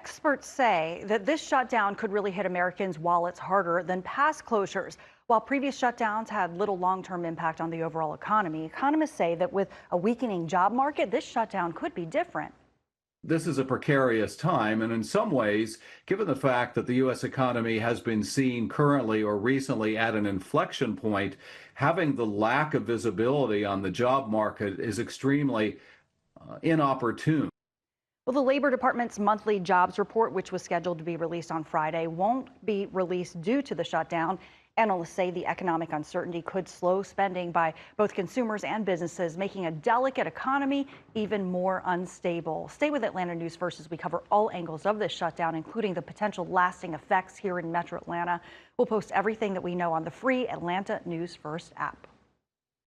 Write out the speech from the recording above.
Experts say that this shutdown could really hit Americans' wallets harder than past closures. While previous shutdowns had little long-term impact on the overall economy, economists say that with a weakening job market, this shutdown could be different. This is a precarious time, and in some ways, given the fact that the U.S. economy has been seen currently or recently at an inflection point, having the lack of visibility on the job market is extremely inopportune. Well, the Labor Department's monthly jobs report, which was scheduled to be released on Friday, won't be released due to the shutdown. Analysts say the economic uncertainty could slow spending by both consumers and businesses, making a delicate economy even more unstable. Stay with Atlanta News First as we cover all angles of this shutdown, including the potential lasting effects here in Metro Atlanta. We'll post everything that we know on the free Atlanta News First app.